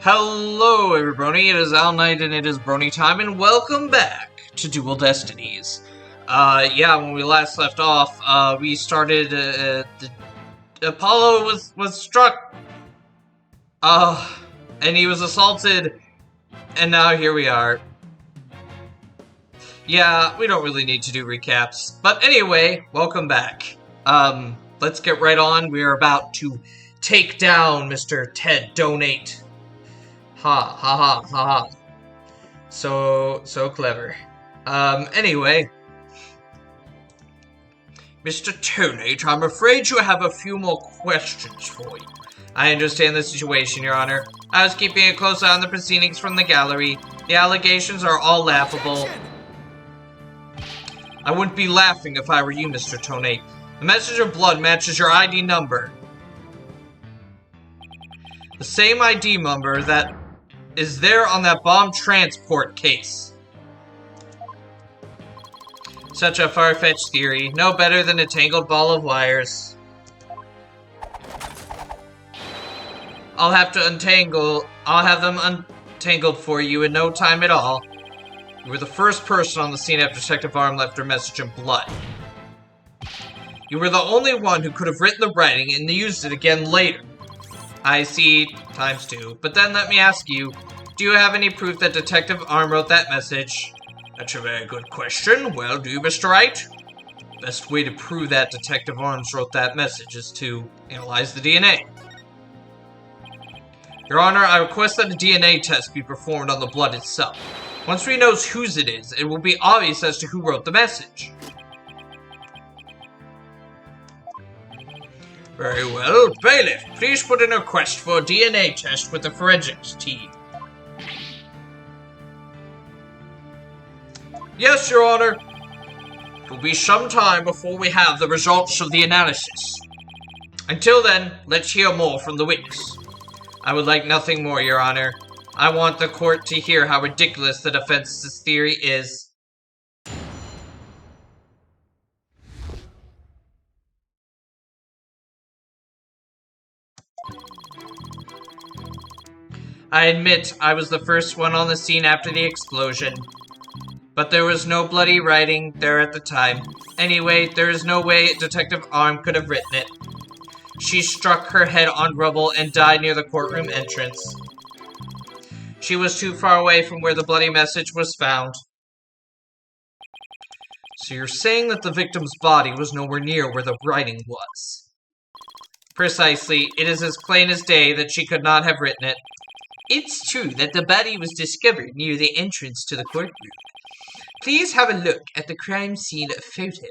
Hello everybody, it is Al Knight and it is Brony time, and welcome back to Dual Destinies. When we last left off, we started, Apollo was struck, and he was assaulted, and now here we are. Yeah, we don't really need to do recaps, but anyway, welcome back. Let's get right on. We are about to take down Mr. Ted Donate. Ha ha ha ha ha. So clever. Anyway. Mr. Tonate, I'm afraid you have a few more questions for you. I understand the situation, Your Honor. I was keeping a close eye on the proceedings from the gallery. The allegations are all laughable. I wouldn't be laughing if I were you, Mr. Tonate. The message of blood matches your ID number. The same ID number that is there on that bomb transport case. Such a far-fetched theory. No better than a tangled ball of wires. I'll have them untangled for you in no time at all. You were the first person on the scene after Detective Arm left her message in blood. You were the only one who could have written the writing and used it again later. I see, ×2. But then let me ask you, do you have any proof that Detective Arm wrote that message? That's a very good question. Well, do you, Mr. Wright? Best way to prove that Detective Arms wrote that message is to analyze the DNA. Your Honor, I request that a DNA test be performed on the blood itself. Once we know whose it is, it will be obvious as to who wrote the message. Very well. Bailiff, please put in a request for a DNA test with the forensics team. Yes, Your Honor. It will be some time before we have the results of the analysis. Until then, let's hear more from the witness. I would like nothing more, Your Honor. I want the court to hear how ridiculous the defense's theory is. I admit I was the first one on the scene after the explosion. But there was no bloody writing there at the time. Anyway, there is no way Detective Arm could have written it. She struck her head on rubble and died near the courtroom entrance. She was too far away from where the bloody message was found. So you're saying that the victim's body was nowhere near where the writing was? Precisely. It is as plain as day that she could not have written it. It's true that the body was discovered near the entrance to the courtroom. Please have a look at the crime scene photo.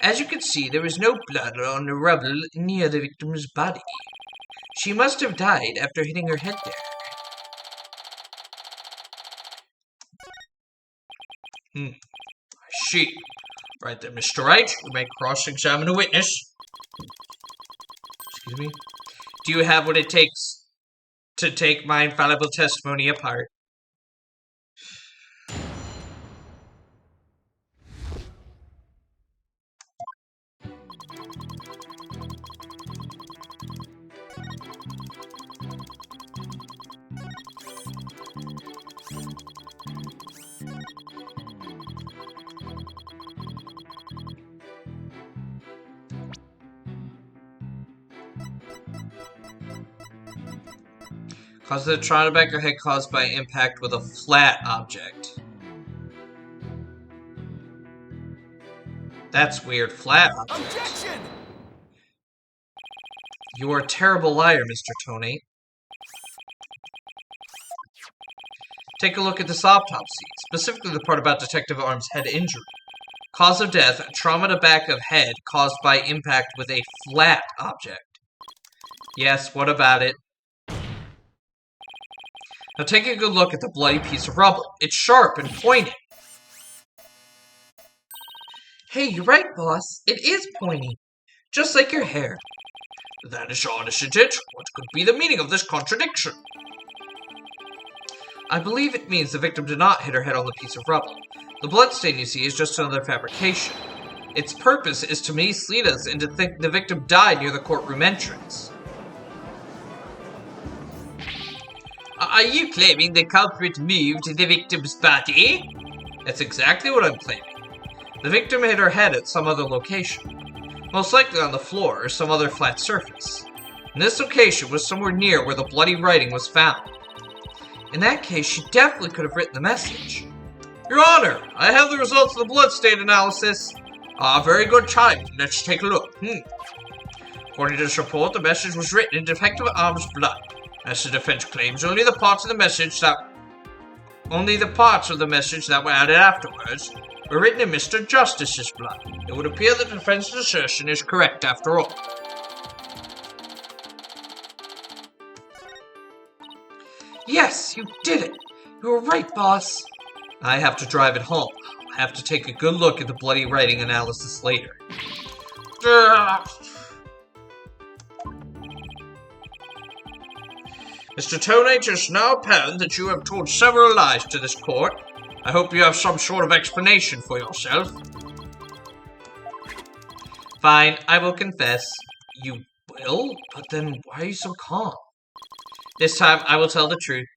As you can see, there is no blood on the rubble near the victim's body. She must have died after hitting her head there. I see. Right then, Mr. Wright, you may cross-examine the witness. Excuse me. Do you have what it takes to take my infallible testimony apart? Cause of the trauma back of head caused by impact with a flat object. That's weird. Flat object. Objection! You are a terrible liar, Mr. Tonate. Take a look at this autopsy, specifically the part about Detective Arm's head injury. Cause of death, trauma to back of head caused by impact with a flat object. Yes, what about it? Now take a good look at the bloody piece of rubble. It's sharp and pointed. Hey, you're right, boss. It is pointy. Just like your hair. That is odd, isn't it? What could be the meaning of this contradiction? I believe it means the victim did not hit her head on the piece of rubble. The bloodstain you see is just another fabrication. Its purpose is to mislead us into think the victim died near the courtroom entrance. Are you claiming the culprit moved the victim's body? That's exactly what I'm claiming. The victim hit her head at some other location, most likely on the floor or some other flat surface. And this location was somewhere near where the bloody writing was found. In that case, she definitely could have written the message. Your Honor, I have the results of the blood stain analysis. Very good time. Let's take a look. According to this report, the message was written in Detective Arm's blood. As the defense claims, only the parts of the message that were added afterwards were written in Mr. Justice's blood. It would appear that the defense's assertion is correct after all. Yes, you did it! You were right, boss. I have to drive it home. I have to take a good look at the bloody writing analysis later. Mr. Tonate, it's now apparent that you have told several lies to this court. I hope you have some sort of explanation for yourself. Fine, I will confess. You will? But then why are you so calm? This time, I will tell the truth.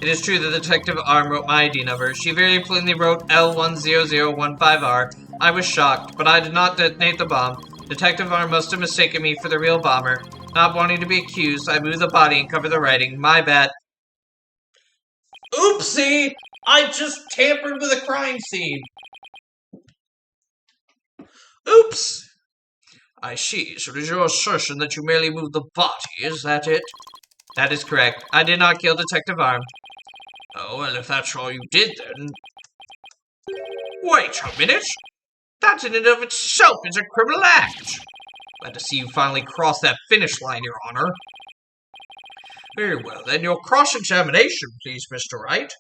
It is true that Detective Arm wrote my ID number. She very plainly wrote L10015R. I was shocked, but I did not detonate the bomb. Detective Arm must have mistaken me for the real bomber. Not wanting to be accused, I moved the body and covered the writing. My bad. Oopsie! I just tampered with a crime scene. Oops! I see. So it is your assertion that you merely moved the body, is that it? That is correct. I did not kill Detective Arm. Oh, well, if that's all you did, then... Wait a minute! That in and of itself is a criminal act! Glad to see you finally cross that finish line, Your Honor. Very well, then. Your cross-examination, please, Mr. Wright.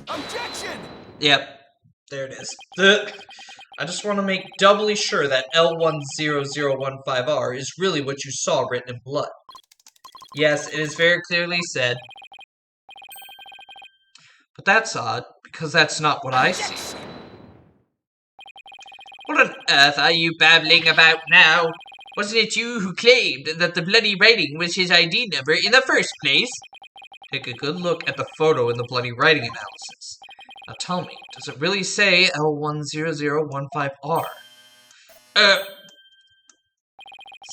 Objection! Yep, there it is. I just want to make doubly sure that L10015R is really what you saw written in blood. Yes, it is very clearly said. But that's odd, because that's not what I see. What on earth are you babbling about now? Wasn't it you who claimed that the bloody writing was his ID number in the first place? Take a good look at the photo in the bloody writing analysis. Now tell me, does it really say L10015R?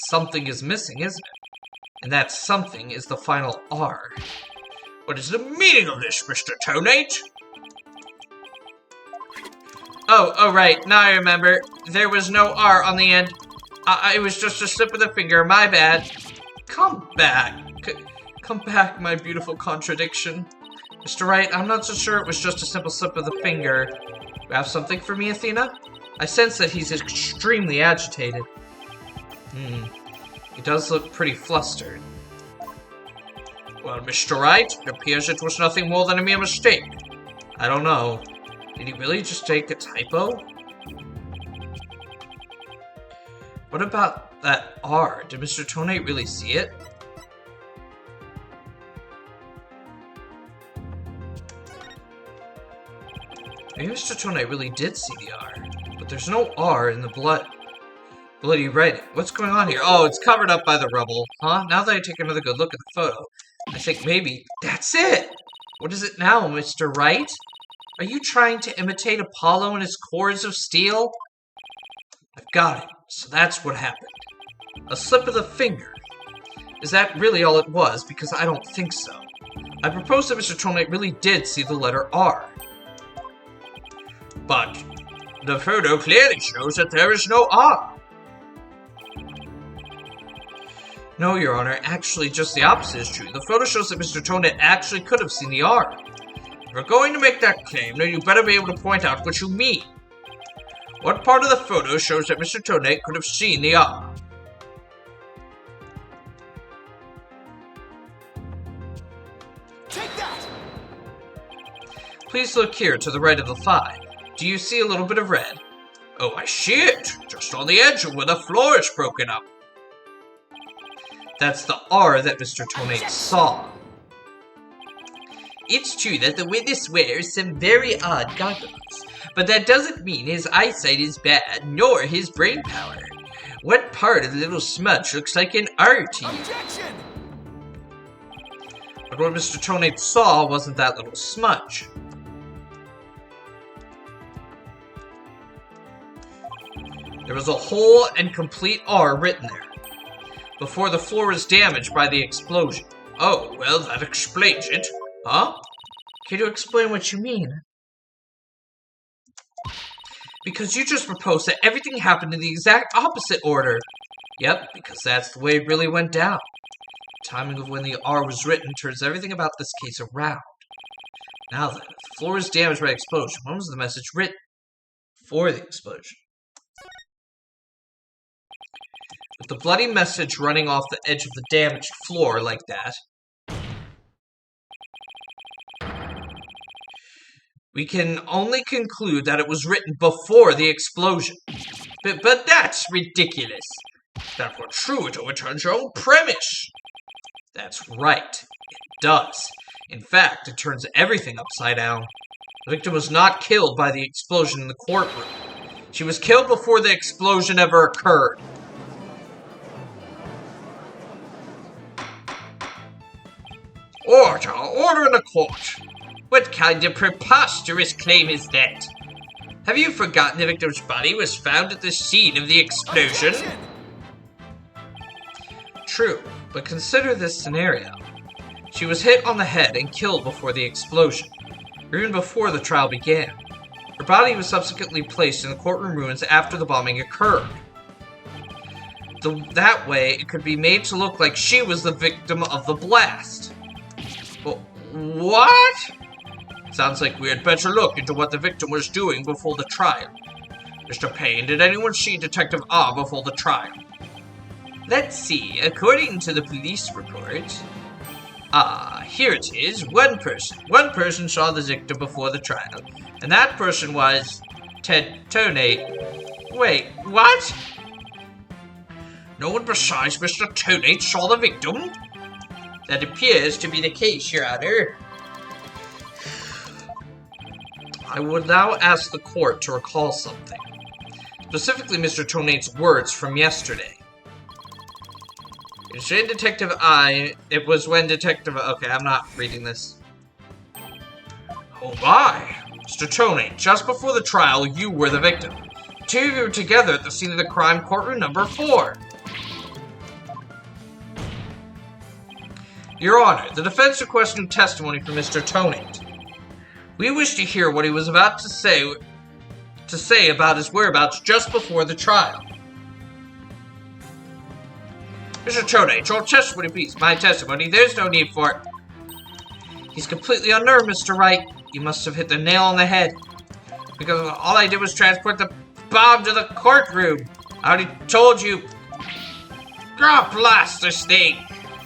Something is missing, isn't it? And that something is the final R. What is the meaning of this, Mr. Tonate? Oh, right, now I remember. There was no R on the end. It was just a slip of the finger, my bad. Come back. Come back, my beautiful contradiction. Mr. Wright, I'm not so sure it was just a simple slip of the finger. You have something for me, Athena? I sense that he's extremely agitated. He does look pretty flustered. Well, Mr. Wright, it appears it was nothing more than a mere mistake. I don't know. Did he really just take a typo? What about that R? Did Mr. Tonate really see it? Maybe Mr. Tonate really did see the R, but there's no R in the bloody writing. What's going on here? Oh, it's covered up by the rubble. Huh? Now that I take another good look at the photo, I think maybe that's it! What is it now, Mr. Wright? Are you trying to imitate Apollo and his cords of steel? I've got it. So that's what happened. A slip of the finger. Is that really all it was? Because I don't think so. I propose that Mr. Tonate really did see the letter R. But the photo clearly shows that there is no R. No, Your Honor, actually just the opposite is true. The photo shows that Mr. Tonate actually could have seen the R. If we're going to make that claim, then you better be able to point out what you mean. What part of the photo shows that Mr. Tonate could have seen the R? Take that! Please look here to the right of the 5. Do you see a little bit of red? Oh, I see it! Just on the edge of where the floor is broken up. That's the R that Mr. Tonate saw. It's true that the witness wears some very odd goggles, but that doesn't mean his eyesight is bad, nor his brain power. What part of the little smudge looks like an R to you? Objection! But what Mr. Tonate saw wasn't that little smudge. There was a whole and complete R written there, before the floor was damaged by the explosion. Oh, well, that explains it. Huh? Can you explain what you mean? Because you just proposed that everything happened in the exact opposite order. Yep, because that's the way it really went down. The timing of when the R was written turns everything about this case around. Now then, if the floor was damaged by the explosion, when was the message written? For the explosion. With the bloody message running off the edge of the damaged floor like that, we can only conclude that it was written before the explosion. But that's ridiculous. That were true, it overturns your own premise. That's right. It does. In fact, it turns everything upside down. The victim was not killed by the explosion in the courtroom. She was killed before the explosion ever occurred. Order! Order in the court! What kind of preposterous claim is that? Have you forgotten the victim's body was found at the scene of the explosion? Objection! True, but consider this scenario. She was hit on the head and killed before the explosion, or even before the trial began. Her body was subsequently placed in the courtroom ruins after the bombing occurred. That way, it could be made to look like she was the victim of the blast. But what? Sounds like we had better look into what the victim was doing before the trial. Mr. Payne, did anyone see Detective R before the trial? Let's see, according to the police report... here it is. One person. One person saw the victim before the trial. And that person was... Ted Tonate. Wait, what? No one besides Mr. Tonate saw the victim? That appears to be the case, Your Honor. I would now ask the court to recall something. Specifically Mr. Tonate's words from yesterday. It was when Detective... Okay, I'm not reading this. Oh my! Mr. Tonate, just before the trial, you were the victim. Two of you were together at the scene of the crime, courtroom number 4. Your Honor, the defense requested testimony from Mr. Tonate. We wish to hear what he was about to say about his whereabouts just before the trial. Mr. Tonate, your testimony, please. My testimony. There's no need for it. He's completely unnerved, Mr. Wright. You must have hit the nail on the head. Because all I did was transport the bomb to the courtroom. I already told you. God blast this thing.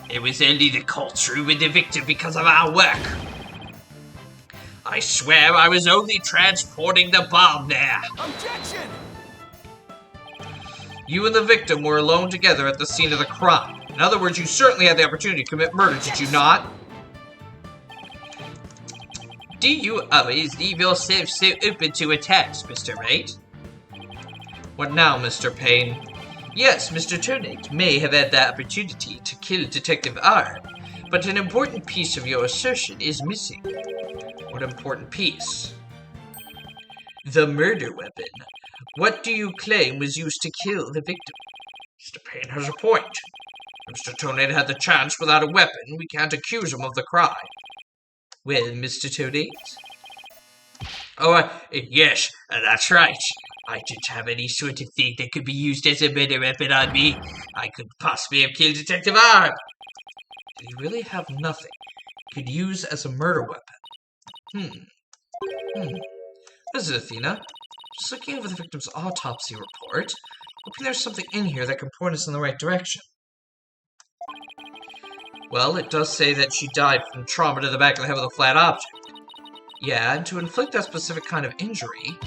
It was only the courtroom with the victim because of our work. I swear I was only transporting the bomb there. Objection! You and the victim were alone together at the scene of the crime. In other words, you certainly had the opportunity to commit murder, did you not? Do you always leave yourself so open to attacks, Mr. Wright? What now, Mr. Payne? Yes, Mr. Tonate may have had the opportunity to kill Detective R, but an important piece of your assertion is missing. What important piece? The murder weapon. What do you claim was used to kill the victim? Mr. Payne has a point. If Mr. Tonate had the chance without a weapon, we can't accuse him of the crime. Well, Mr. Tonate? Oh, yes, that's right. I didn't have any sort of thing that could be used as a murder weapon on me. I could possibly have killed Detective R. Did he really have nothing he could use as a murder weapon? This is Athena. Just looking over the victim's autopsy report, hoping there's something in here that can point us in the right direction. Well, it does say that she died from trauma to the back of the head with a flat object. Yeah, and to inflict that specific kind of injury,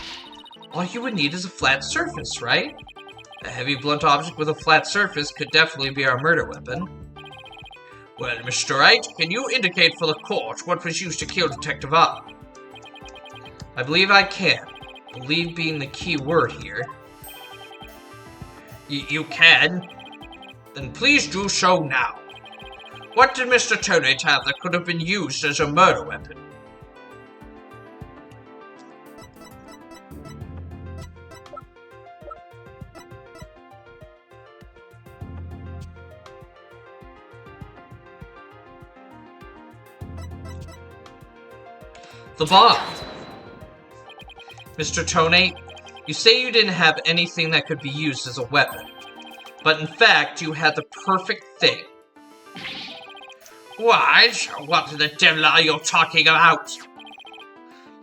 all you would need is a flat surface, right? A heavy blunt object with a flat surface could definitely be our murder weapon. Well, Mr. Wright, can you indicate for the court what was used to kill Detective R? I believe I can. Believe being the key word here. You can? Then please do so now. What did Mr. Tonate have that could have been used as a murder weapon? The bomb. Mr. Tonate, you say you didn't have anything that could be used as a weapon. But in fact, you had the perfect thing. What the devil are you talking about?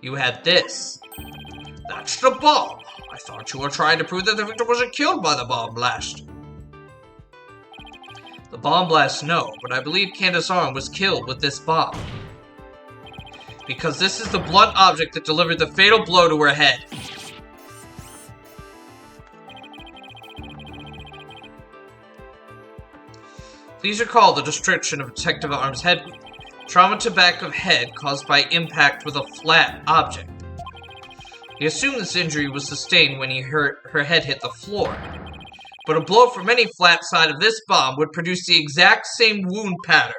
You had this. That's the bomb. I thought you were trying to prove that the victim wasn't killed by the bomb blast. The bomb blast, no, but I believe Candace Arm was killed with this bomb. Because this is the blunt object that delivered the fatal blow to her head. Please recall the description of Detective Arm's head wound. Trauma to back of head caused by impact with a flat object. We assume this injury was sustained when her head hit the floor. But a blow from any flat side of this bomb would produce the exact same wound pattern.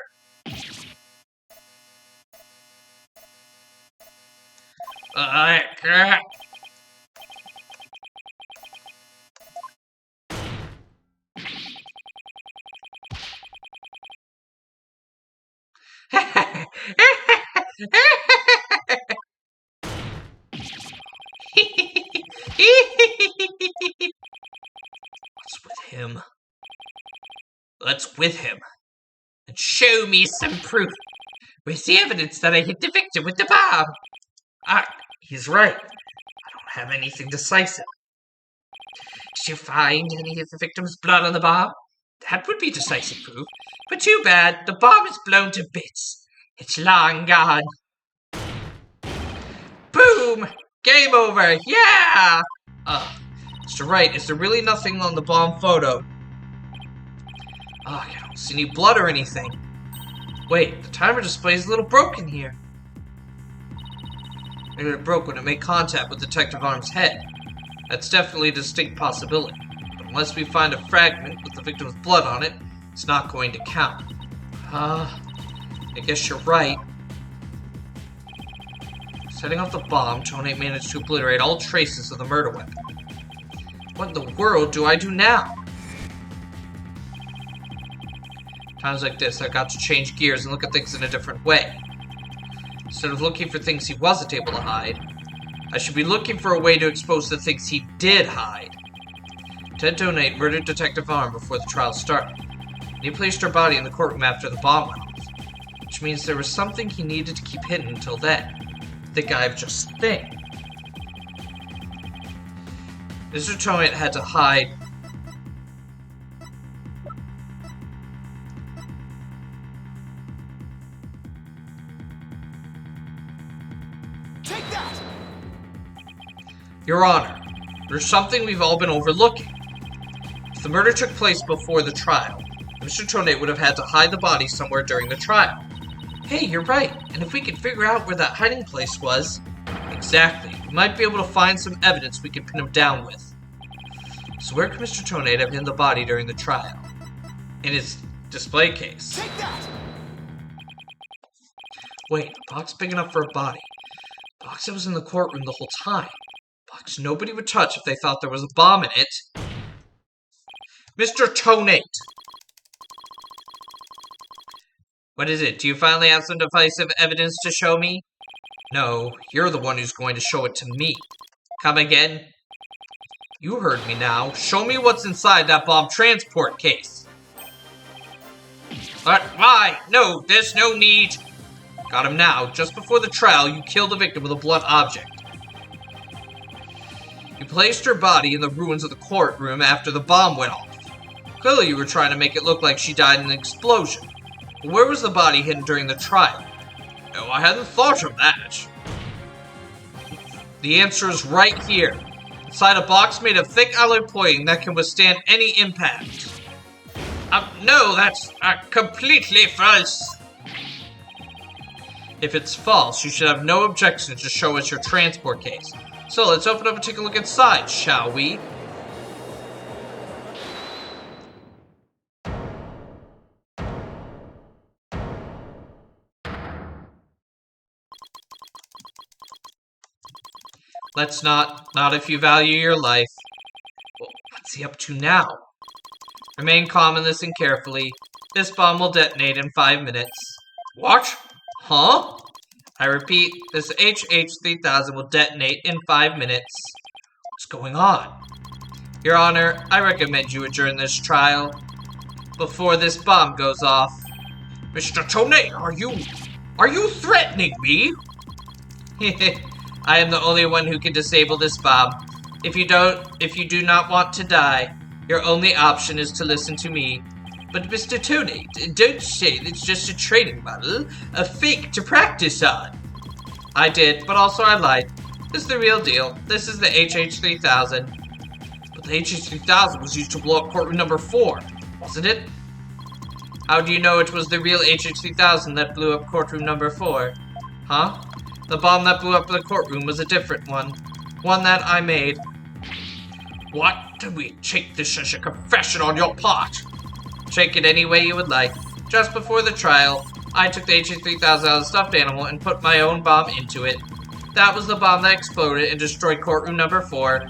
What's with him? What's with him? And show me some proof. Where's the evidence that I hit the victim with the bomb? He's right. I don't have anything decisive. Did you find any of the victim's blood on the bomb? That would be decisive proof. But too bad, the bomb is blown to bits. It's long gone. Boom! Game over! Yeah! Mr. Wright, is there really nothing on the bomb photo? I don't see any blood or anything. Wait, the timer display is a little broken here. Maybe it broke when it made contact with Detective Arm's head. That's definitely a distinct possibility. But unless we find a fragment with the victim's blood on it, it's not going to count. I guess you're right. Setting off the bomb, Tonate managed to obliterate all traces of the murder weapon. What in the world do I do now? Times like this, I've got to change gears and look at things in a different way. Instead of looking for things he wasn't able to hide, I should be looking for a way to expose the things he did hide. Ted Tonate murdered Detective Arm before the trial started, and he placed her body in the courtroom after the bomb went off, which means there was something he needed to keep hidden until then. The guy of just think. Mr. Tonate had to hide. Take that! Your Honor, there's something we've all been overlooking. If the murder took place before the trial, Mr. Tonate would have had to hide the body somewhere during the trial. Hey, you're right, and if we could figure out where that hiding place was... Exactly, we might be able to find some evidence we can pin him down with. So where could Mr. Tonate have hidden the body during the trial? In his display case. Take that! Wait, a box big enough for a body. A box that was in the courtroom the whole time. A box nobody would touch if they thought there was a bomb in it. Mr. Tonate! What is it? Do you finally have some decisive evidence to show me? No, you're the one who's going to show it to me. Come again? You heard me now. Show me what's inside that bomb transport case. But why? No, there's no need. Got him now. Just before the trial, you killed the victim with a blunt object. You placed her body in the ruins of the courtroom after the bomb went off. Clearly you were trying to make it look like she died in an explosion. But where was the body hidden during the trial? Oh, I hadn't thought of that. The answer is right here. Inside a box made of thick alloy plating that can withstand any impact. No, that's completely false. If it's false, you should have no objection to show us your transport case. So let's open up and take a look inside, shall we? Let's not if you value your life. Well, what's he up to now? Remain calm and listen carefully. This bomb will detonate in 5 minutes. What? Huh? I repeat, this HH-3000 will detonate in 5 minutes. What's going on? Your Honor, I recommend you adjourn this trial before this bomb goes off. Mr. Tonate, are you threatening me? I am the only one who can disable this bomb. If you do not want to die, your only option is to listen to me. But Mr. Tonate, don't say it's just a training model, a fake to practice on. I did, but also I lied. This is the real deal. This is the HH-3000. But the HH-3000 was used to blow up courtroom number 4, wasn't it? How do you know it was the real HH-3000 that blew up courtroom number 4? Huh? The bomb that blew up the courtroom was a different one. One that I made. What? Do we take this as a confession on your part? Take it any way you would like. Just before the trial, I took the HH-3000 out of the stuffed animal and put my own bomb into it. That was the bomb that exploded and destroyed courtroom number 4.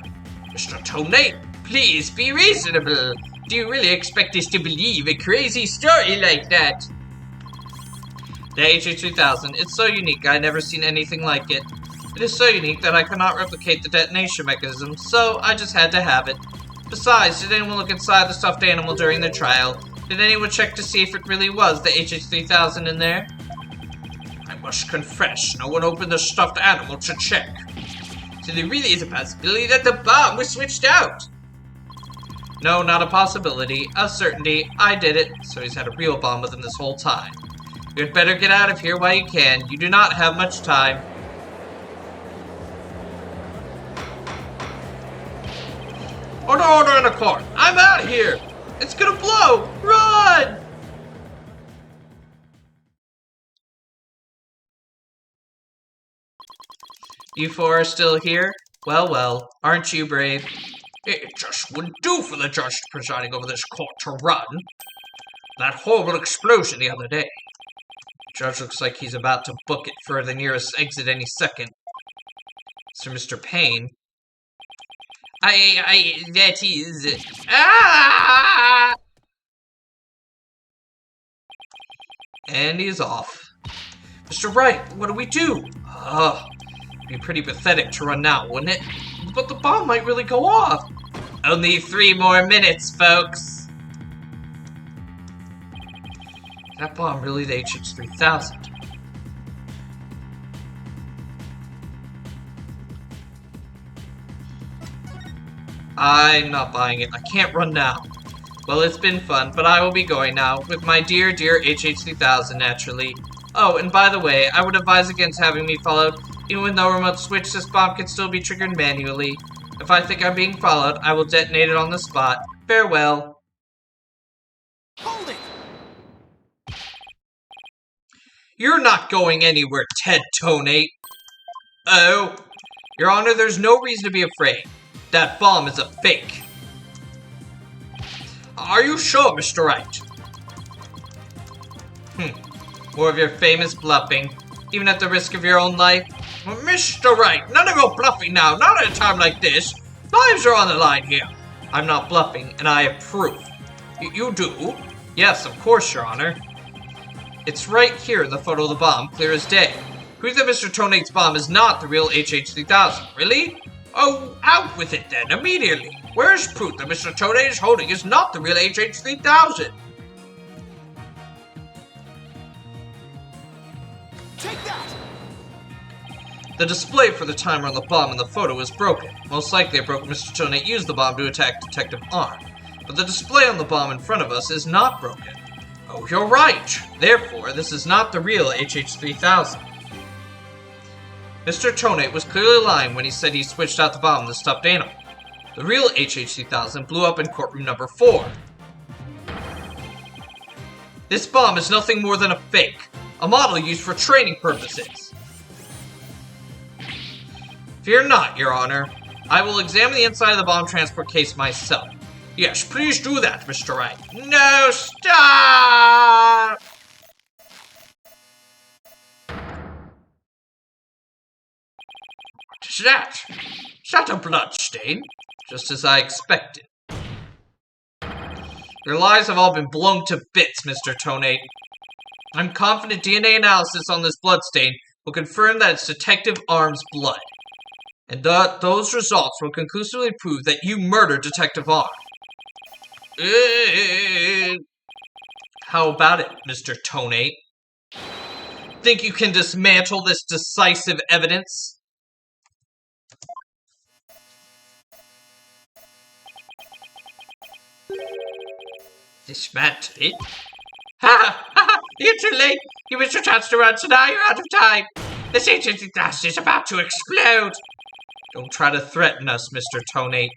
Mr. Tonate, please be reasonable. Do you really expect us to believe a crazy story like that? The HH-3000, it's so unique, I've never seen anything like it. It is so unique that I cannot replicate the detonation mechanism, so I just had to have it. Besides, did anyone look inside the stuffed animal during the trial? Did anyone check to see if it really was the HH-3000 in there? I must confess, no one opened the stuffed animal to check. So there really is a possibility that the bomb was switched out. No, not a possibility. A certainty. I did it. So he's had a real bomb with him this whole time. You'd better get out of here while you can. You do not have much time. Order in the court. I'm out of here. It's gonna blow. Run! You four are still here? Well, well. Aren't you brave? It just wouldn't do for the judge presiding over this court to run. That horrible explosion the other day. The judge looks like he's about to book it for the nearest exit any second. Sir Mr. Payne. That is... Ah! And he's off. Mr. Wright, what do we do? It'd be pretty pathetic to run now, wouldn't it? But the bomb might really go off. Only 3 more minutes, folks. That bomb really the HH-3000? I'm not buying it. I can't run now. Well, it's been fun, but I will be going now, with my dear, dear HH-3000, naturally. Oh, and by the way, I would advise against having me followed. Even though remote switch, this bomb can still be triggered manually. If I think I'm being followed, I will detonate it on the spot. Farewell. Hold it! You're not going anywhere, Ted Tonate. Oh. Your Honor, there's no reason to be afraid. That bomb is a fake. Are you sure, Mr. Wright? More of your famous bluffing, even at the risk of your own life. Well, Mr. Wright, none of your bluffing now, not at a time like this. Lives are on the line here. I'm not bluffing, and I have proof. You do? Yes, of course, Your Honor. It's right here in the photo of the bomb, clear as day. Proof that Mr. Tonate's bomb is not the real HH-3000. Really? Oh, out with it then, immediately. Where's proof that Mr. Tonate is holding is not the real HH-3000? Take that! The display for the timer on the bomb in the photo is broken. Most likely it broke when Mr. Tonate used the bomb to attack Detective Arm. But the display on the bomb in front of us is not broken. Oh, you're right! Therefore, this is not the real HH-3000. Mr. Tonate was clearly lying when he said he switched out the bomb with the stuffed animal. The real HH-3000 blew up in courtroom number 4. This bomb is nothing more than a fake, a model used for training purposes. Fear not, Your Honor. I will examine the inside of the bomb transport case myself. Yes, please do that, Mr. Wright. No, stop! What is that? Is that a blood stain? Just as I expected. Your lies have all been blown to bits, Mr. Tonate. I'm confident DNA analysis on this bloodstain will confirm that it's Detective Arm's blood. And those results will conclusively prove that you murdered Detective Arm. How about it, Mr. Tonate? Think you can dismantle this decisive evidence? Dismantle it? Ha! Ha! You're too late! You missed your chance to run, so now you're out of time! This ancient dust is about to explode! Don't try to threaten us, Mr. Tonate.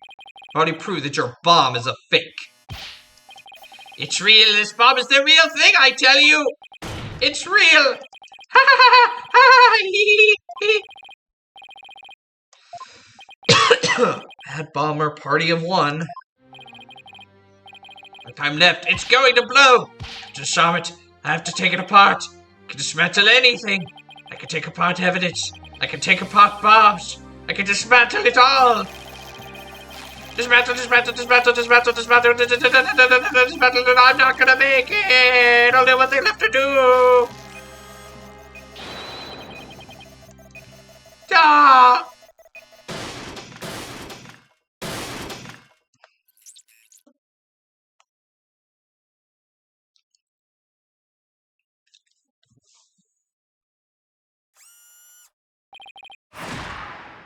I've already proved that your bomb is a fake. It's real! This bomb is the real thing, I tell you! It's real! Ha ha ha ha! Bad bomber party of one. No time left. It's going to blow! To disarm it, I have to take it apart. I can dismantle anything. I can take apart evidence. I can take apart bombs. I can dismantle it all. Dismantle, dismantle, dismantle, dismantle, dismantle, dismantle, and I'm not gonna make it. I'll do what they left to do. Ah!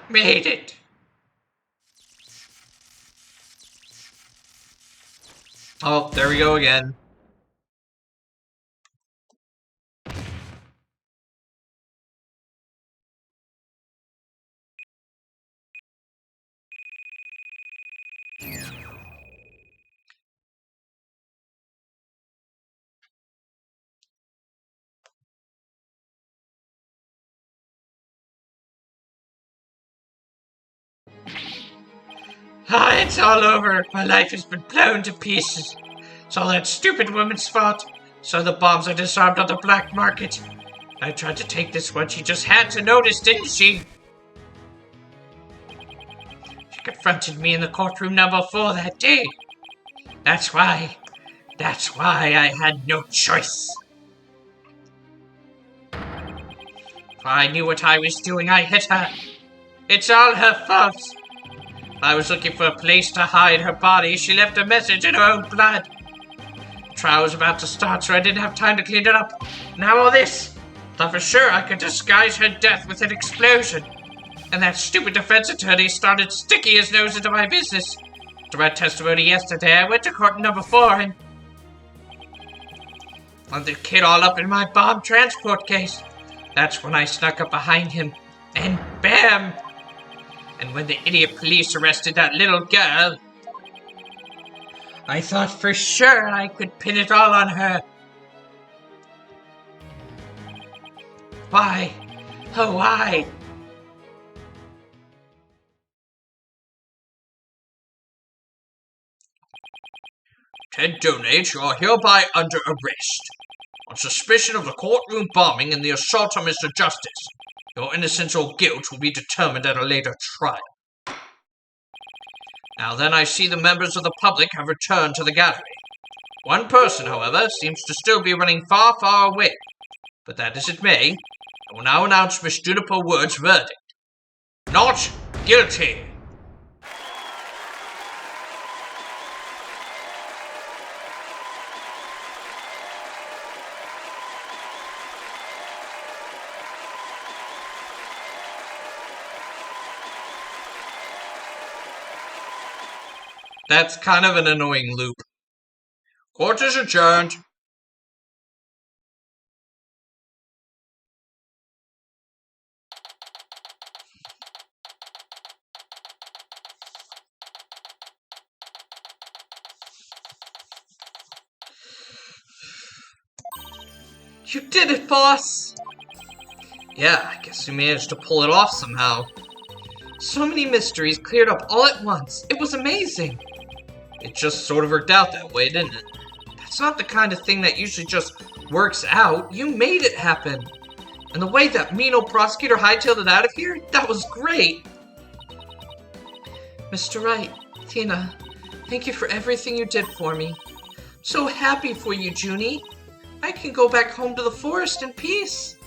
Made it. Oh, there we go again. Ah, it's all over. My life has been blown to pieces. It's all that stupid woman's fault. So the bombs I disarmed on the black market. I tried to take this one. She just had to notice, didn't she? She confronted me in the courtroom number 4 that day. That's why I had no choice. If I knew what I was doing, I hit her. It's all her fault. I was looking for a place to hide her body. She left a message in her own blood. The trial was about to start, so I didn't have time to clean it up. Now all this. Thought for sure I could disguise her death with an explosion. And that stupid defense attorney started sticking his nose into my business. After my testimony yesterday, I went to court number 4 and wound the kid all up in my bomb transport case. That's when I snuck up behind him. And bam! And when the idiot police arrested that little girl, I thought for sure I could pin it all on her. Why? Oh, why? Ted Donate, you are hereby under arrest. On suspicion of the courtroom bombing and the assault on Mr. Justice. Your innocence or guilt will be determined at a later trial. Now then, I see the members of the public have returned to the gallery. One person, however, seems to still be running far, far away. But that as it may, I will now announce Miss Juniper Ward's verdict. Not guilty! That's kind of an annoying loop. Court is adjourned. You did it, boss! Yeah, I guess we managed to pull it off somehow. So many mysteries cleared up all at once. It was amazing. It just sort of worked out that way, didn't it? That's not the kind of thing that usually just works out. You made it happen. And the way that mean old prosecutor hightailed it out of here, that was great. Mr. Wright, Tina, thank you for everything you did for me. I'm so happy for you, Junie. I can go back home to the forest in peace.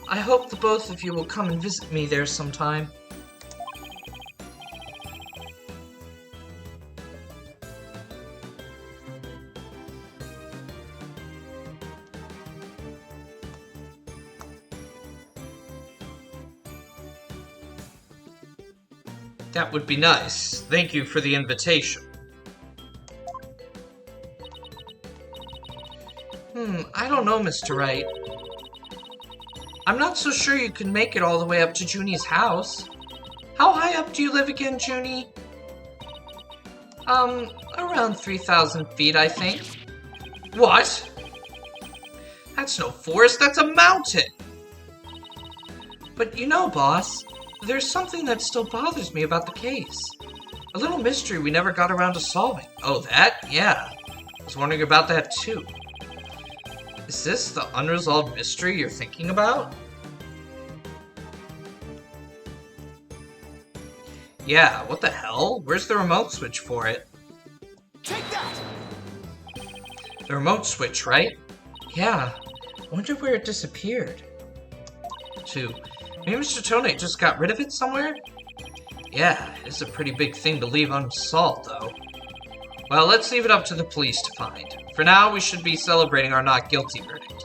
I hope the both of you will come and visit me there sometime. That would be nice. Thank you for the invitation. I don't know, Mr. Wright. I'm not so sure you can make it all the way up to Junie's house. How high up do you live again, Junie? Around 3,000 feet, I think. What? That's no forest, that's a mountain! But you know, boss, there's something that still bothers me about the case. A little mystery we never got around to solving. Oh, that? Yeah. I was wondering about that too. Is this the unresolved mystery you're thinking about? Yeah, what the hell? Where's the remote switch for it? Take that! The remote switch, right? Yeah. I wonder where it disappeared. 2. Maybe Mr. Tonate just got rid of it somewhere? Yeah, it's a pretty big thing to leave unsolved, though. Well, let's leave it up to the police to find. For now, we should be celebrating our not guilty verdict.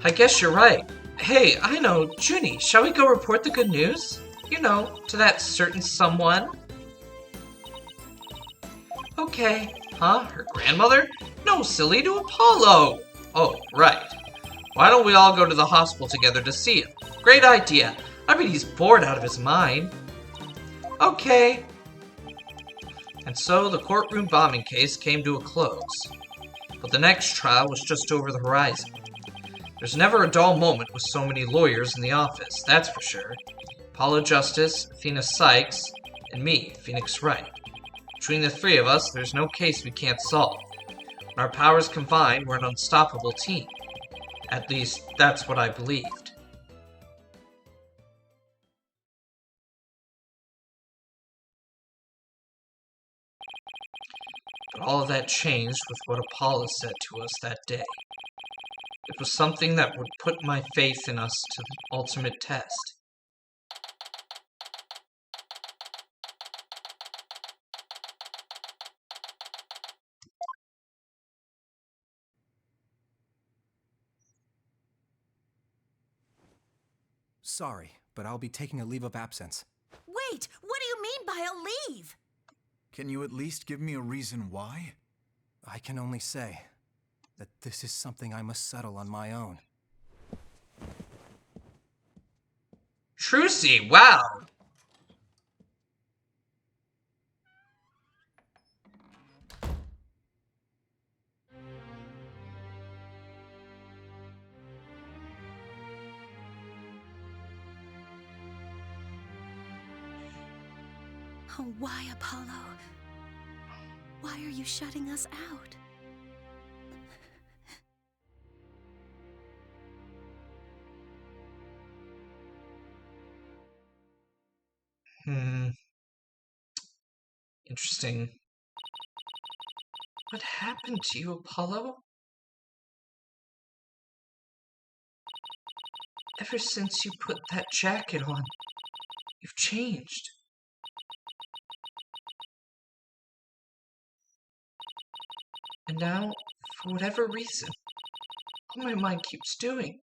I guess you're right. Hey, I know, Junie, shall we go report the good news? You know, to that certain someone? Okay. Huh? Her grandmother? No, silly, to Apollo! Oh, right. Why don't we all go to the hospital together to see him? Great idea. I bet he's bored out of his mind. Okay. And so the courtroom bombing case came to a close. But the next trial was just over the horizon. There's never a dull moment with so many lawyers in the office, that's for sure. Apollo Justice, Athena Sykes, and me, Phoenix Wright. Between the three of us, there's no case we can't solve. When our powers combine, we're an unstoppable team. At least, that's what I believed. But all of that changed with what Apollo said to us that day. It was something that would put my faith in us to the ultimate test. Sorry, but I'll be taking a leave of absence. Wait, what do you mean by a leave? Can you at least give me a reason why? I can only say that this is something I must settle on my own. Trucy, wow! Oh, why, Apollo? Why are you shutting us out? Interesting. What happened to you, Apollo? Ever since you put that jacket on, you've changed. And now, for whatever reason, all my mind keeps doing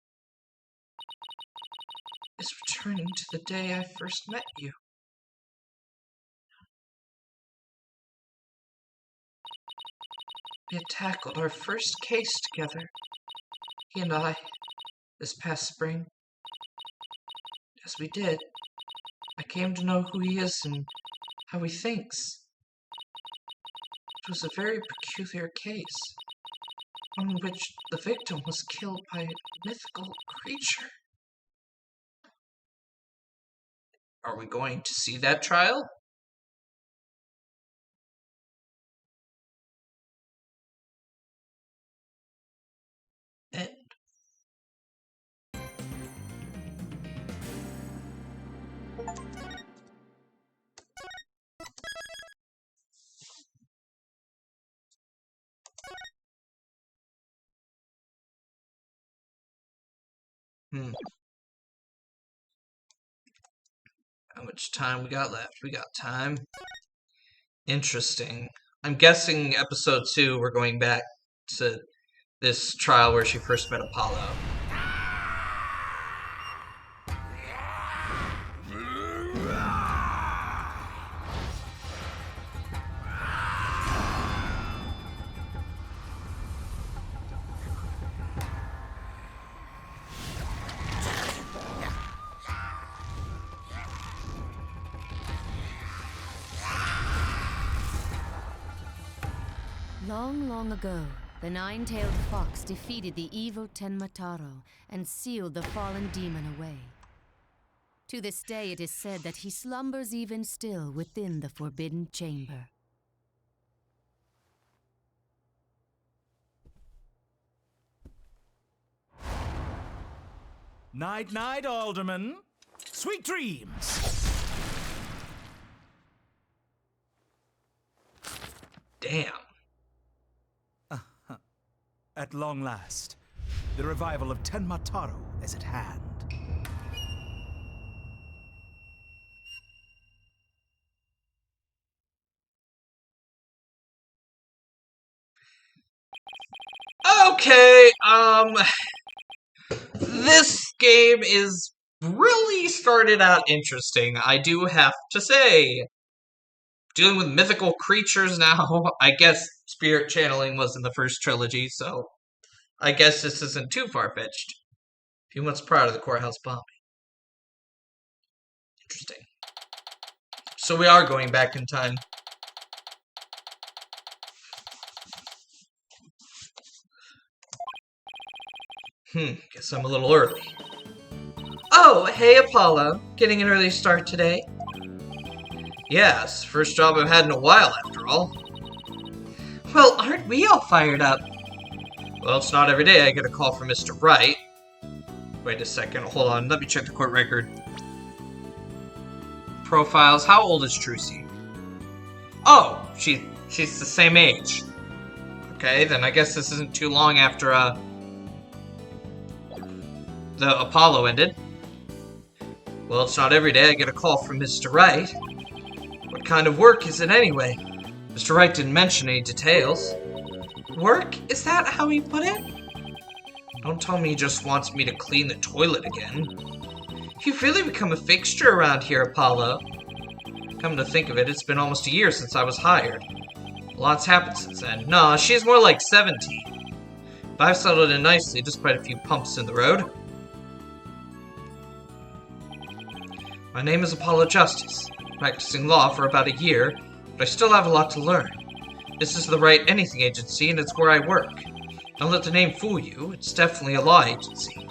is returning to the day I first met you. We had tackled our first case together, he and I, this past spring. As we did, I came to know who he is and how he thinks. It was a very peculiar case, one in which the victim was killed by a mythical creature. Are we going to see that trial? End. How much time we got left? We got time. Interesting. I'm guessing episode 2 we're going back to this trial where she first met Apollo. Long, long ago, the nine-tailed fox defeated the evil Tenmataro and sealed the fallen demon away. To this day, it is said that he slumbers even still within the forbidden chamber. Night, night, Alderman. Sweet dreams. Damn. At long last, the revival of Tenmataro is at hand. Okay, this game is really started out interesting, I do have to say. Dealing with mythical creatures now, I guess spirit channeling was in the first trilogy, so I guess this isn't too far-fetched. A few months prior to the courthouse bombing. Interesting. So we are going back in time. Guess I'm a little early. Oh, hey Apollo. Getting an early start today? Yes, first job I've had in a while, after all. Well, aren't we all fired up? Well, it's not every day I get a call from Mr. Wright. Wait a second, hold on, let me check the court record. Profiles, how old is Trucy? Oh, she's the same age. Okay, then I guess this isn't too long after, the Apollo ended. Well, it's not every day I get a call from Mr. Wright. What kind of work is it anyway? Mr. Wright didn't mention any details. Work? Is that how he put it? Don't tell me he just wants me to clean the toilet again. You've really become a fixture around here, Apollo. Come to think of it, it's been almost a year since I was hired. A lot's happened since then. Nah, she's more like 17. But I've settled in nicely, despite a few bumps in the road. My name is Apollo Justice. Practicing law for about a year, but I still have a lot to learn. This is the Right Anything Agency, and it's where I work. Don't let the name fool you, it's definitely a law agency.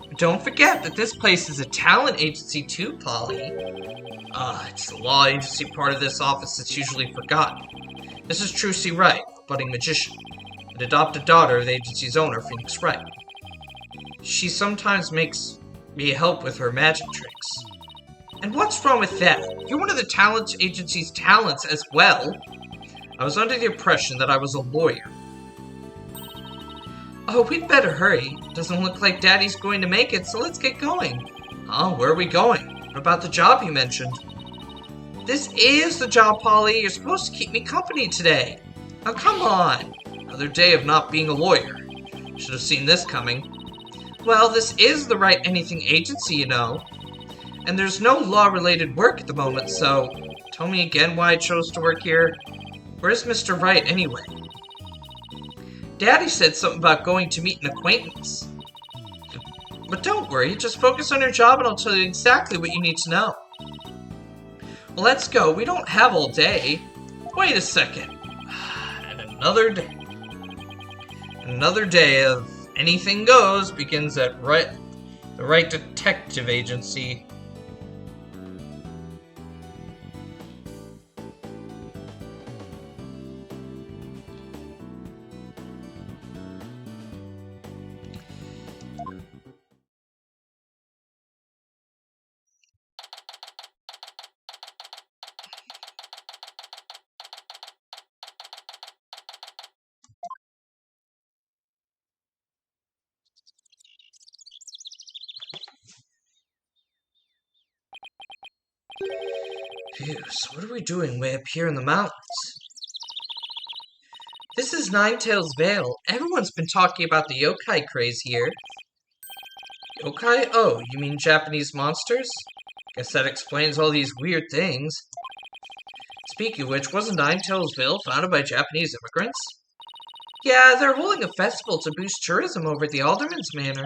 But don't forget that this place is a talent agency too, Polly. It's the law agency part of this office that's usually forgotten. This is Trucy Wright, a budding magician, and adopted daughter of the agency's owner, Phoenix Wright. She sometimes makes me help with her magic tricks. And what's wrong with that? You're one of the talent agency's talents as well. I was under the impression that I was a lawyer. Oh, we'd better hurry. Doesn't look like Daddy's going to make it, so let's get going. Oh, where are we going? What about the job you mentioned? This is the job, Polly. You're supposed to keep me company today. Now, come on. Another day of not being a lawyer. Should have seen this coming. Well, this is the Right Anything Agency, you know. And there's no law-related work at the moment, so tell me again why I chose to work here. Where's Mr. Wright, anyway? Daddy said something about going to meet an acquaintance. But don't worry, just focus on your job and I'll tell you exactly what you need to know. Well, let's go. We don't have all day. Wait a second. And another day. Another day of anything goes begins at the right detective agency. Phew, so what are we doing way up here in the mountains? This is Ninetales Vale. Everyone's been talking about the yokai craze here. Yokai? Oh, you mean Japanese monsters? Guess that explains all these weird things. Speaking of which, wasn't Ninetales Vale founded by Japanese immigrants? Yeah, they're holding a festival to boost tourism over at the Alderman's Manor.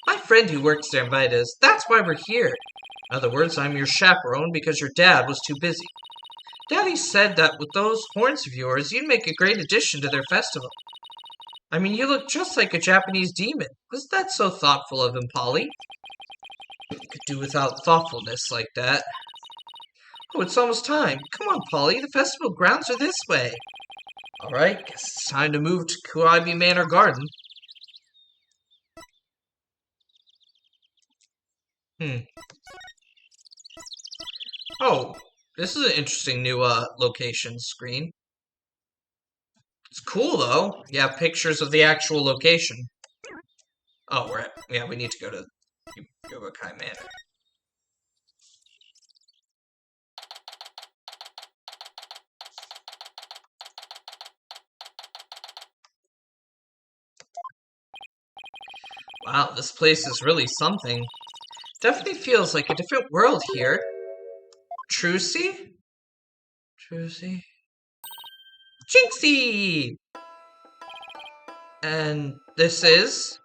My friend who works there invited us. That's why we're here. In other words, I'm your chaperone because your dad was too busy. Daddy said that with those horns of yours, you'd make a great addition to their festival. I mean, you look just like a Japanese demon. Wasn't that so thoughtful of him, Polly? Could do without thoughtfulness like that. Oh, it's almost time. Come on, Polly. The festival grounds are this way. Alright, guess it's time to move to Kuaibi Manor Garden. Oh, this is an interesting new location screen. It's cool though. You have pictures of the actual location. Oh, we need to go to Yokai Manor. Wow, this place is really something. Definitely feels like a different world here. Trucy? Trucy? Jinxie! And this is?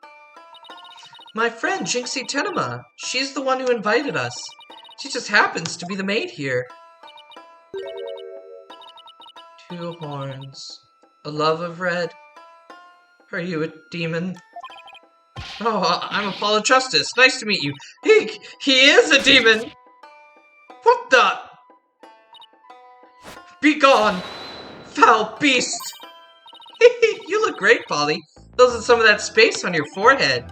My friend, Jinxie Tenema. She's the one who invited us. She just happens to be the maid here. 2 horns. A love of red. Are you a demon? Oh, I'm Apollo Justice. Nice to meet you. He is a demon! What the? Be gone, foul beast! You look great, Polly. Those are some of that space on your forehead.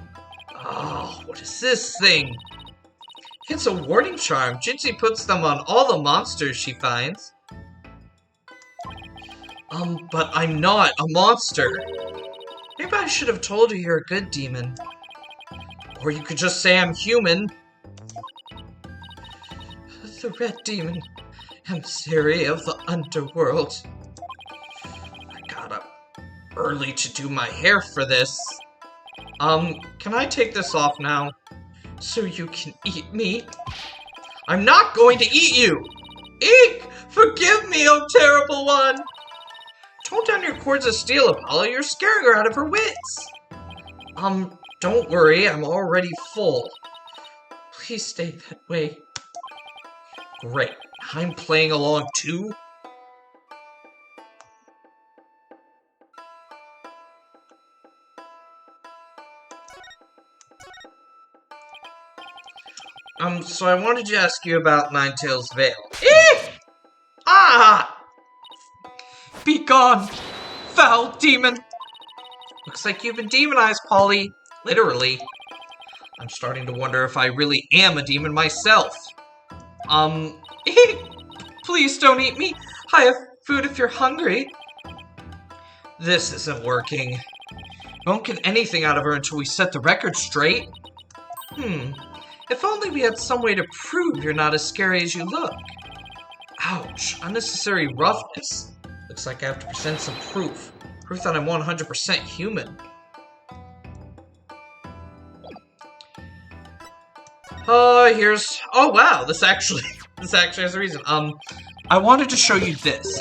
Oh, what is this thing? It's a warding charm. Jinxie puts them on all the monsters she finds. But I'm not a monster. Maybe I should have told her you're a good demon. Or you could just say I'm human. The Red Demon, emissary of the underworld. I got up early to do my hair for this. Can I take this off now? So you can eat me? I'm not going to eat you! Eek! Forgive me, oh terrible one! Tone down your cords of steel, Apollo. You're scaring her out of her wits. Don't worry. I'm already full. Please stay that way. Great. I'm playing along too? So I wanted to ask you about Ninetales Vale. Eek! Ah! Be gone, foul demon! Looks like you've been demonized, Polly. Literally. I'm starting to wonder if I really am a demon myself. Please don't eat me. I have food if you're hungry. This isn't working. Won't get anything out of her until we set the record straight. If only we had some way to prove you're not as scary as you look. Ouch, unnecessary roughness. Looks like I have to present some proof. Proof that I'm 100% human. Oh wow, this actually has a reason. I wanted to show you this.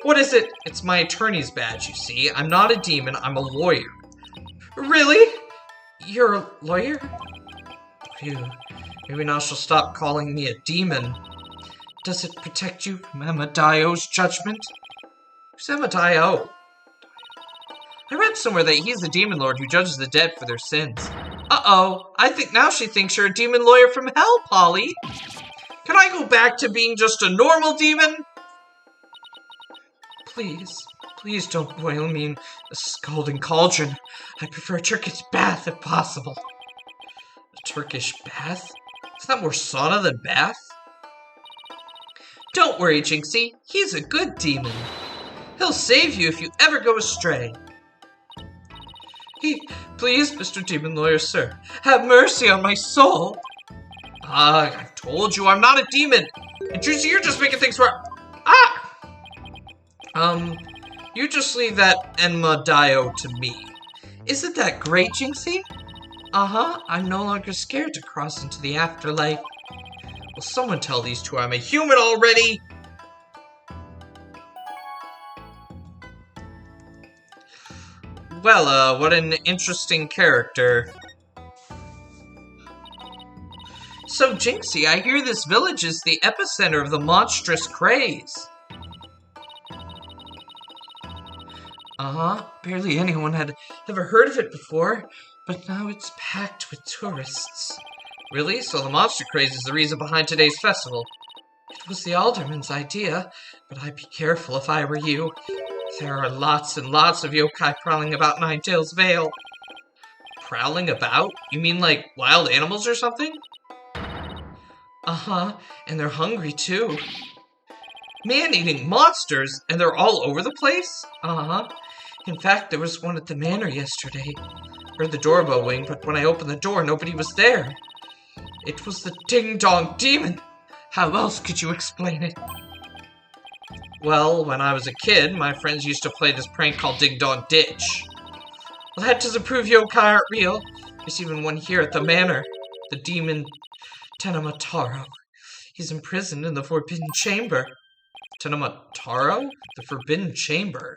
What is it? It's my attorney's badge, you see. I'm not a demon, I'm a lawyer. Really? You're a lawyer? Phew. Maybe now she'll stop calling me a demon. Does it protect you from Amadio's judgment? Who's Amadio? I read somewhere that he's the demon lord who judges the dead for their sins. Uh-oh, I think now she thinks you're a demon lawyer from hell, Polly. Can I go back to being just a normal demon? Please don't boil me in a scalding cauldron. I prefer a Turkish bath if possible. A Turkish bath? Is that more sauna than bath? Don't worry, Jinxie. He's a good demon. He'll save you if you ever go astray. Please, Mr. Demon Lawyer, sir, have mercy on my soul. I told you I'm not a demon. And Jinxie, you're just making things worse. You just leave that Enmadio to me. Isn't that great, Jinxie? I'm no longer scared to cross into the afterlife. Will someone tell these two I'm a human already? Well, what an interesting character. So, Jinxie, I hear this village is the epicenter of the monstrous craze. Barely anyone had ever heard of it before, but now it's packed with tourists. Really? So the monster craze is the reason behind today's festival? It was the alderman's idea, but I'd be careful if I were you. There are lots and lots of yokai prowling about Ninetail's Vale. Prowling about? You mean like wild animals or something? And they're hungry too. Man-eating monsters, and they're all over the place? In fact, there was one at the manor yesterday. Heard the doorbell ring, but when I opened the door, nobody was there. It was the Ding-Dong Demon. How else could you explain it? Well, when I was a kid, my friends used to play this prank called Ding-Dong Ditch. Well, that doesn't prove yokai aren't real. There's even one here at the manor. The demon Tenamataro. He's imprisoned in the Forbidden Chamber. Tenamataro? The Forbidden Chamber?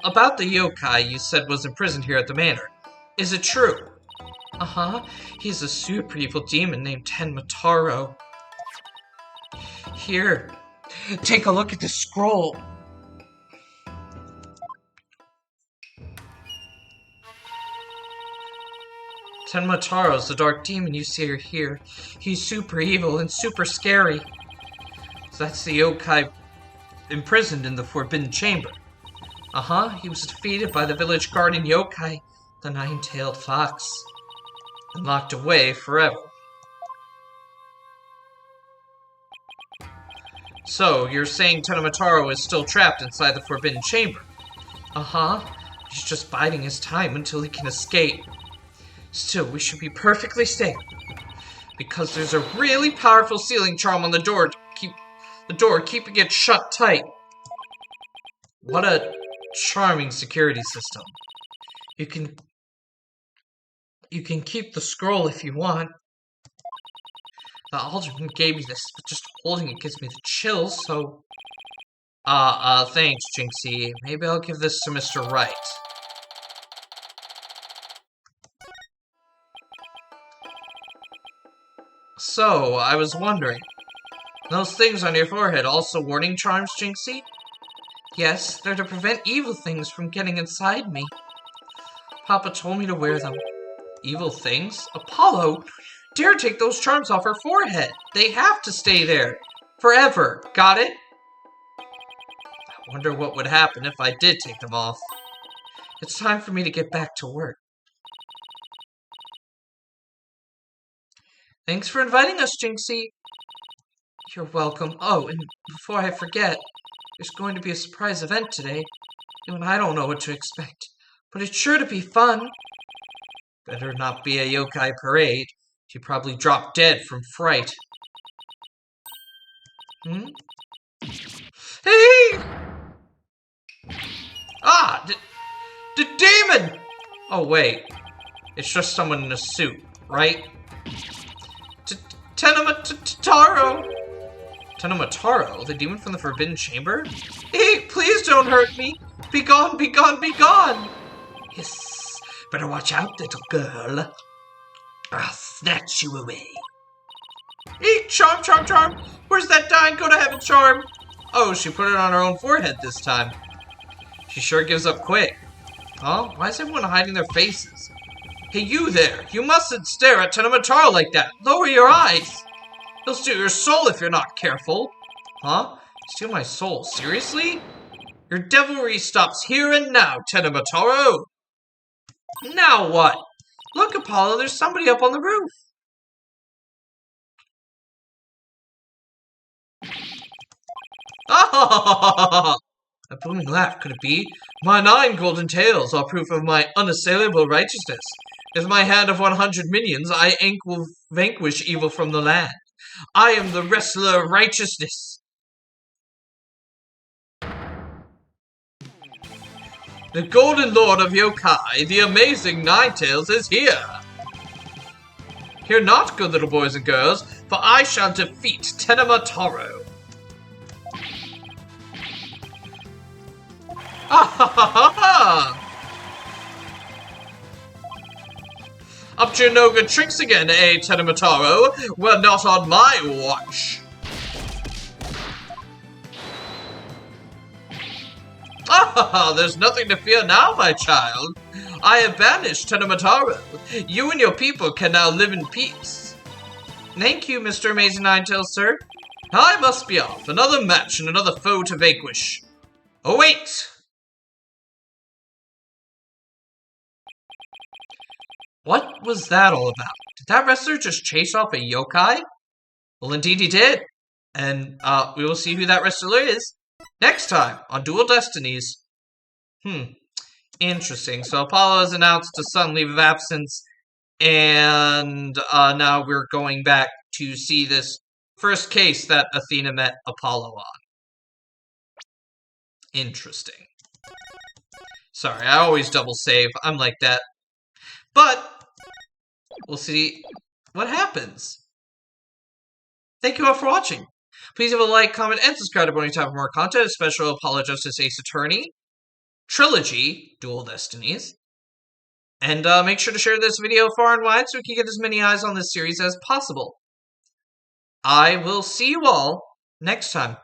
About the yokai you said was imprisoned here at the manor. Is it true? He's a super evil demon named Tenmataro. Here, take a look at the scroll. Tenmataro's the dark demon you see here. He's super evil and super scary. So that's the yokai imprisoned in the Forbidden Chamber. He was defeated by the village guardian yokai, the Nine-Tailed Fox, and locked away forever. So, you're saying Tenamataro is still trapped inside the Forbidden Chamber? He's just biding his time until he can escape. Still, we should be perfectly safe, because there's a really powerful sealing charm on the door to keeping it shut tight. What a charming security system. You can keep the scroll if you want. The alderman gave me this, but just holding it gives me the chills, so... thanks, Jinxie. Maybe I'll give this to Mr. Wright. So, I was wondering, those things on your forehead also warning charms, Jinxie? Yes, they're to prevent evil things from getting inside me. Papa told me to wear them. Evil things? Apollo, dare take those charms off her forehead. They have to stay there. Forever. Got it? I wonder what would happen if I did take them off. It's time for me to get back to work. Thanks for inviting us, Jinxie. You're welcome. Oh, and before I forget, there's going to be a surprise event today. Even I don't know what to expect, but it's sure to be fun. Better not be a yokai parade. She probably dropped dead from fright. Hey! The demon! Oh, wait. It's just someone in a suit, right? Tenemataro! Tenemataro, the demon from the Forbidden Chamber? Hey, please don't hurt me! Be gone, be gone, be gone! Yes, better watch out, little girl. I'll snatch you away. Eek, charm, charm, charm! Where's that dying go to heaven charm? Oh, she put it on her own forehead this time. She sure gives up quick. Huh? Why is everyone hiding their faces? Hey, you there! You mustn't stare at Tenemataro like that! Lower your eyes! He'll steal your soul if you're not careful! Huh? Steal my soul? Seriously? Your devilry stops here and now, Tenemataro! Now what? Look, Apollo, there's somebody up on the roof! Ah! A booming laugh, could it be? My 9 golden tails are proof of my unassailable righteousness. With my hand of 100 minions, I will vanquish evil from the land. I am the wrestler of righteousness. The golden lord of yokai, the amazing Ninetales, is here. Hear not, good little boys and girls, for I shall defeat Tenemataro. Ah ha ha ha ha! Up to your no good tricks again, eh, Tenemataro? Well, not on my watch. Ah ha ha! There's nothing to fear now, my child. I have banished Tenemataro. You and your people can now live in peace. Thank you, Mr. Amazing Ninetales, sir. I must be off. Another match and another foe to vanquish. Oh, wait! What was that all about? Did that wrestler just chase off a yokai? Well, indeed he did. And, we will see who that wrestler is next time on Dual Destinies. Interesting. So Apollo has announced a sudden leave of absence, and, now we're going back to see this first case that Athena met Apollo on. Interesting. Sorry, I always double save. I'm like that. But we'll see what happens. Thank you all for watching. Please leave a like, comment, and subscribe to Bonnie Time for more content, especially Apollo Justice Ace Attorney, Trilogy, Dual Destinies. And make sure to share this video far and wide so we can get as many eyes on this series as possible. I will see you all next time.